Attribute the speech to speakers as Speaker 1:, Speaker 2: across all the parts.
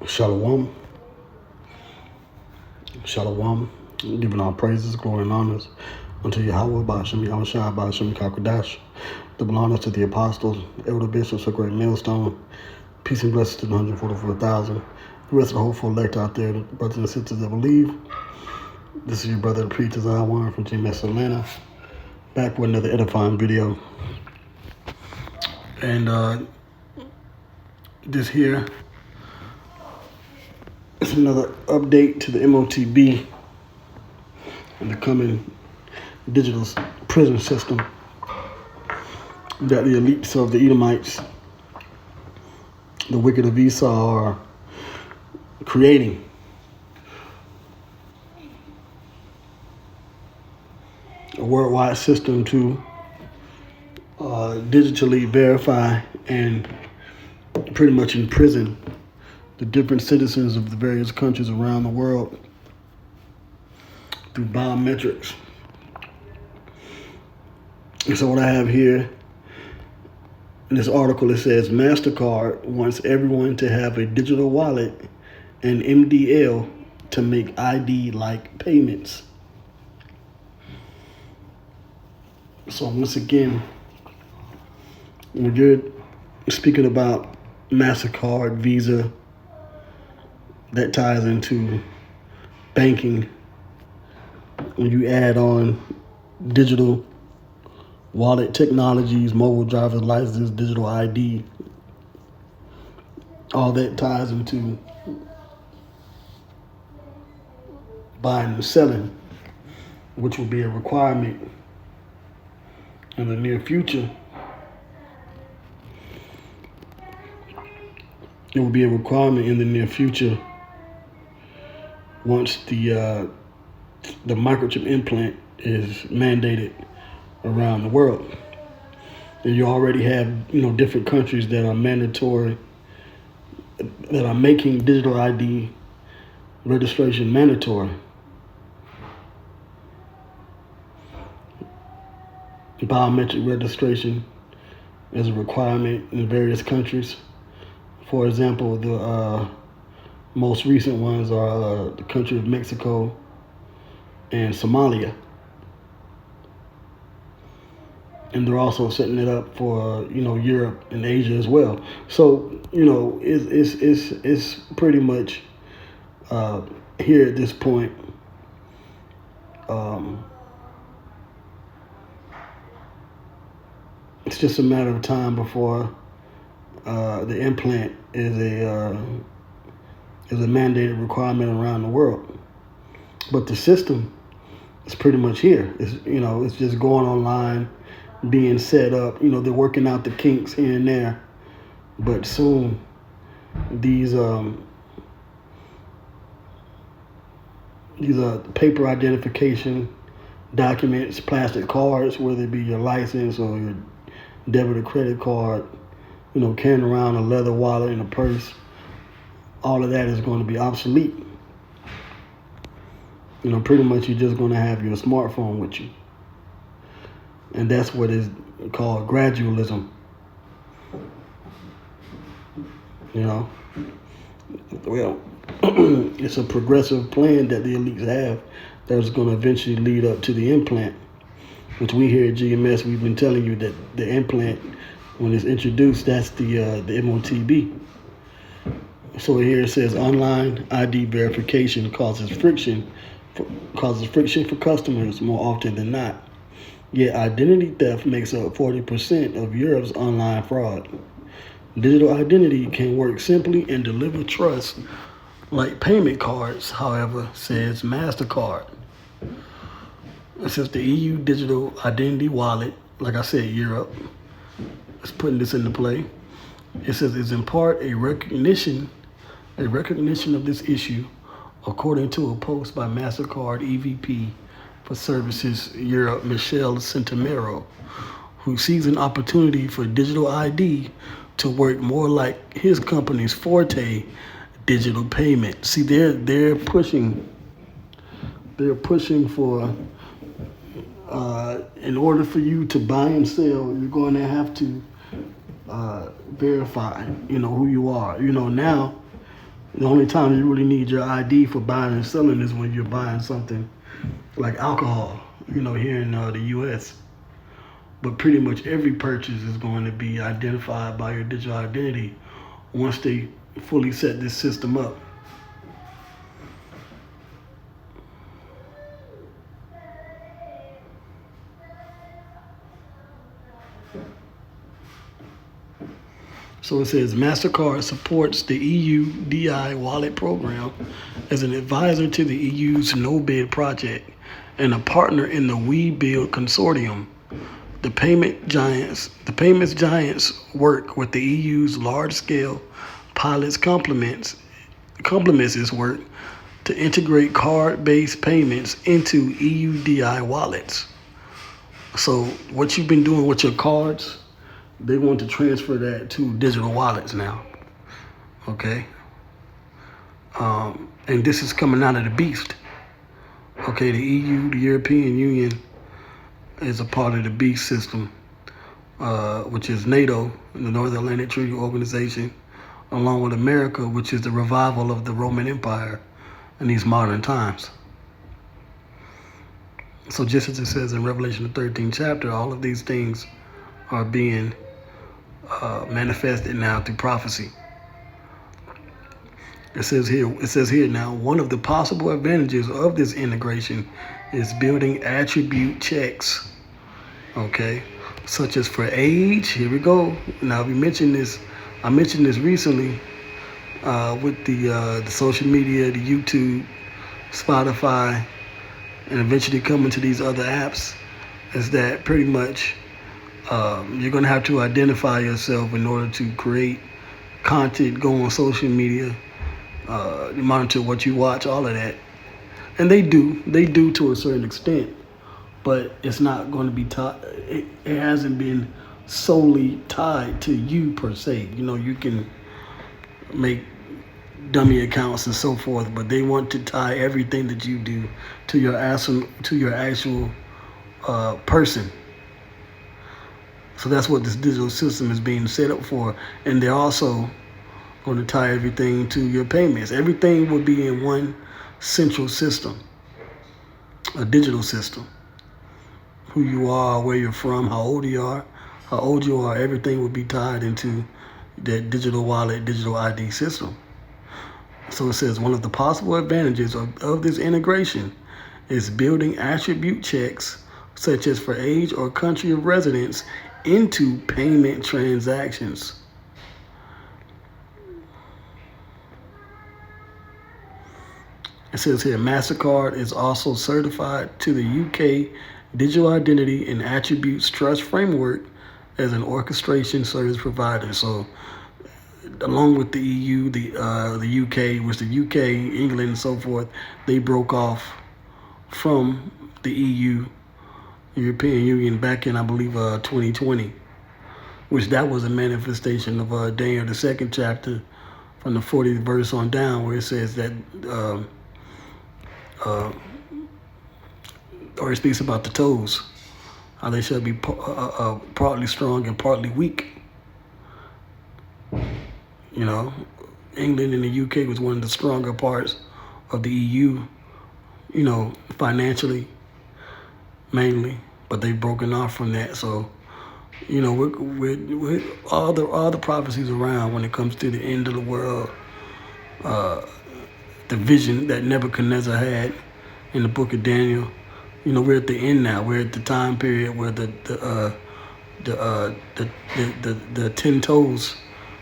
Speaker 1: Shalom. Shalom. Giving all praises, glory, and honors unto Yahweh, Ba'ashem Yahushua, Ba'ashem Kakadash. Double honors to the apostles, elder bishops, a great millstone. Peace and blessings to the 144,000. The rest of the hopeful elect out there, brothers and sisters that believe. This is your brother, the preacher, Zion from GMS Atlanta. Back with another edifying video. And this here is another update to the Motb and the coming digital prison system that the elites of the Edomites, the wicked of Esau, are creating. A worldwide system to digitally verify and pretty much imprison the different citizens of the various countries around the world through biometrics. And so what I have here in this article, it says Mastercard wants everyone to have a digital wallet and MDL to make ID-like payments. So once again, when you're speaking about Mastercard, Visa, that ties into banking. When you add on digital wallet technologies, mobile driver's license, digital ID, all that ties into buying and selling, which will be a requirement in the near future. It will be a requirement in the near future once the microchip implant is mandated around the world. And you already have, different countries that are mandatory, that are making digital ID registration mandatory. Biometric registration is a requirement in various countries. For example, the most recent ones are the country of Mexico and Somalia. And they're also setting it up for, Europe and Asia as well. So, it's pretty much here at this point. It's just a matter of time before the implant is a mandated requirement around the world. But the system is pretty much here. It's just going online, being set up. They're working out the kinks here and there. But soon, these paper identification documents, plastic cards, whether it be your license or your debit or credit card, carrying around a leather wallet and a purse, all of that is going to be obsolete. Pretty much you're just going to have your smartphone with you. And that's what is called gradualism. Well, it's a progressive plan that the elites have that's going to eventually lead up to the implant, which we here at GMS, we've been telling you that the implant, when it's introduced, that's the Motb. So here it says online ID verification causes friction for customers more often than not. Yet identity theft makes up 40% of Europe's online fraud. Digital identity can work simply and deliver trust like payment cards, however, says Mastercard. It says the EU digital identity wallet, like I said, Europe is putting this into play. It says it's in part a recognition of this issue, according to a post by Mastercard EVP for Services Europe, Michelle Centimero, who sees an opportunity for digital ID to work more like his company's forte, digital payment. See, they're pushing for in order for you to buy and sell, you're going to have to verify, who you are. Now the only time you really need your ID for buying and selling is when you're buying something like alcohol, here in the U.S. But pretty much every purchase is going to be identified by your digital identity once they fully set this system up. So it says Mastercard supports the EU DI wallet program as an advisor to the EU's Motb project and a partner in the We Build consortium. The payments giants work with the EU's large-scale pilots complements this work to integrate card-based payments into EU DI wallets. So what you've been doing with your cards, they want to transfer that to digital wallets now. Okay? And this is coming out of the beast. Okay, the EU, the European Union, is a part of the beast system, which is NATO, the North Atlantic Treaty Organization, along with America, which is the revival of the Roman Empire in these modern times. So just as it says in Revelation the 13th chapter, all of these things are being manifested now through prophecy. It says here now, one of the possible advantages of this integration is building attribute checks, okay, such as for age. Here we go. Now I mentioned this recently with the social media, the YouTube, Spotify, and eventually coming to these other apps, is that pretty much you're going to have to identify yourself in order to create content, go on social media, monitor what you watch, all of that. And they do to a certain extent, but it's not going to be tied. It hasn't been solely tied to you per se. You can make dummy accounts and so forth, but they want to tie everything that you do to your actual person. So that's what this digital system is being set up for. And they're also going to tie everything to your payments. Everything will be in one central system, a digital system. Who you are, where you're from, how old you are, everything will be tied into that digital wallet, digital ID system. So it says one of the possible advantages of this integration is building attribute checks, such as for age or country of residence, into payment transactions. It says here, Mastercard is also certified to the UK Digital Identity and Attributes Trust Framework as an orchestration service provider. So along with the EU, the UK, which the UK, England, and so forth, they broke off from the EU, European Union, back in, I believe, 2020, which that was a manifestation of Daniel, the 2nd chapter, from the 40th verse on down, where it says that, or it speaks about the toes, how they shall be partly strong and partly weak. England and the UK was one of the stronger parts of the EU, financially, mainly, but they've broken off from that. So, we're all the prophecies around when it comes to the end of the world, the vision that Nebuchadnezzar had in the book of Daniel. We're at the end now. We're at the time period where the 10 toes,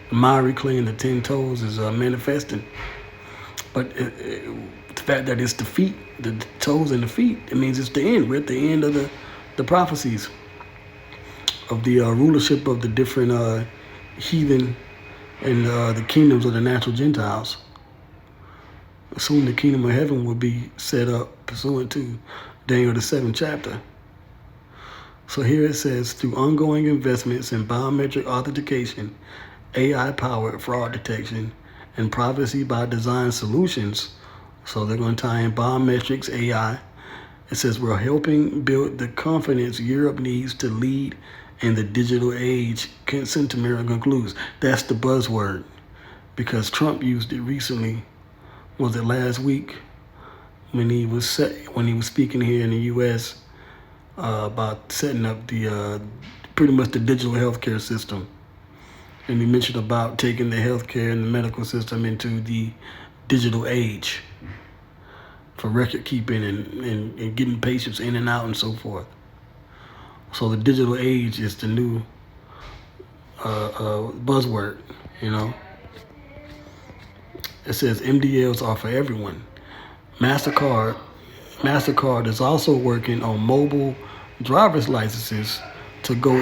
Speaker 1: the miry clay and the 10 toes is manifesting. But the fact that it's the feet, the toes and the feet, it means it's the end. We're at the end of the prophecies of the rulership of the different heathen and the kingdoms of the natural Gentiles. Soon the kingdom of heaven will be set up pursuant to Daniel the 7th chapter. So here it says, through ongoing investments in biometric authentication, AI-powered fraud detection, and privacy by design solutions. So they're going to tie in biometrics, AI. It says we're helping build the confidence Europe needs to lead and the digital age sentiment concludes. That's the buzzword, because Trump used it recently. Was it last week when he was speaking here in the U.S. About setting up the pretty much the digital healthcare system, and he mentioned about taking the healthcare and the medical system into the digital age for record keeping and getting patients in and out and so forth. So the digital age is the new buzzword, you know. It says MDLs are for everyone. Mastercard is also working on mobile driver's licenses to go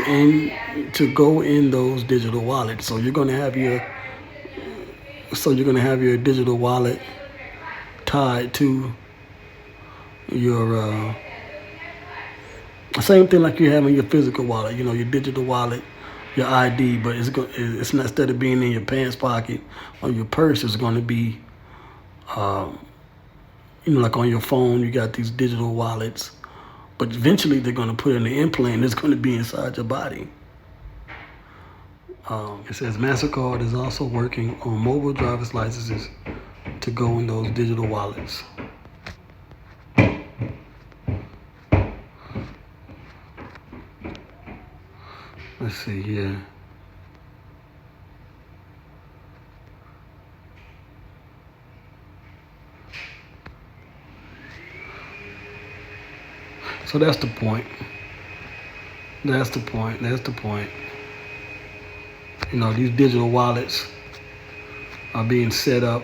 Speaker 1: in those digital wallets. So you're gonna have your digital wallet tied to your same thing like you have in your physical wallet. You know, your digital wallet, your ID, but it's not, instead of being in your pants pocket or your purse, it's going to be, like on your phone. You got these digital wallets, but eventually they're going to put in the implant. It's going to be inside your body. It says Mastercard is also working on mobile driver's licenses to go in those digital wallets. Let's see here. So that's the point. You know, these digital wallets are being set up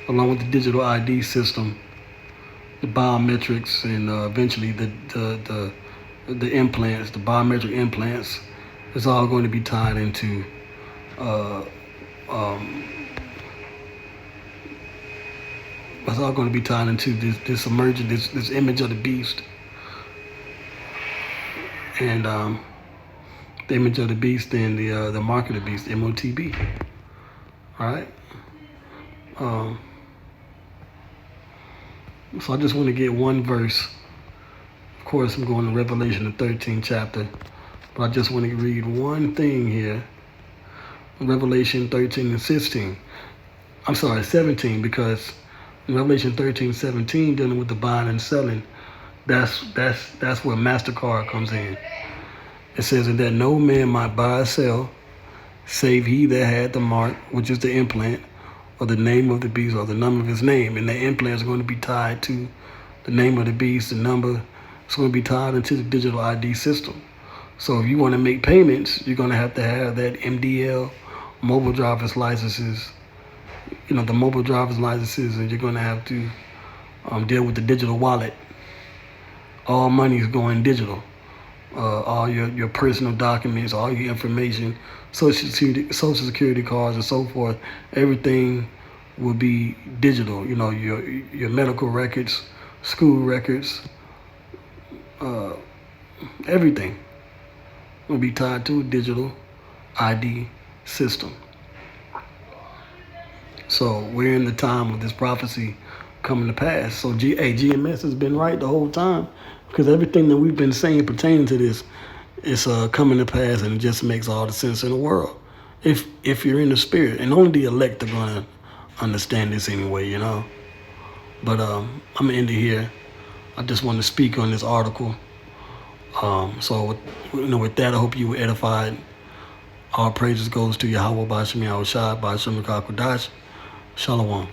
Speaker 1: along with the digital ID system, the biometrics, and eventually the implants, the biometric implants. It's all going to be tied into this emergent, this image of the beast, and the image of the beast and the mark of the beast, Motb. All right. So I just want to get one verse. Of course, I'm going to Revelation, the 13th chapter, but I just want to read one thing here. Revelation 13 and 16. I'm sorry, 17, because in Revelation 13:17, dealing with the buying and selling, that's where Mastercard comes in. It says that no man might buy or sell, save he that had the mark, which is the implant, or the name of the beast, or the number of his name. And the implant is going to be tied to the name of the beast, the number. It's going to be tied into the digital ID system. So if you want to make payments, you're going to have that MDL, mobile driver's licenses, the mobile driver's licenses, and you're going to have to deal with the digital wallet. All money is going digital. All your personal documents, all your information, social security cards, and so forth. Everything will be digital. Your medical records, school records, everything will be tied to a digital ID system. So we're in the time of this prophecy coming to pass. So GMS has been right the whole time, because everything that we've been saying pertaining to this is coming to pass, and it just makes all the sense in the world. If you're in the spirit, and only the elect are going to understand this anyway, But I'm going to end it here. I just want to speak on this article. So with that, I hope you were edified. All praises goes to Yahweh Bashim Yahushua Bashim Kakwadash. Shalom.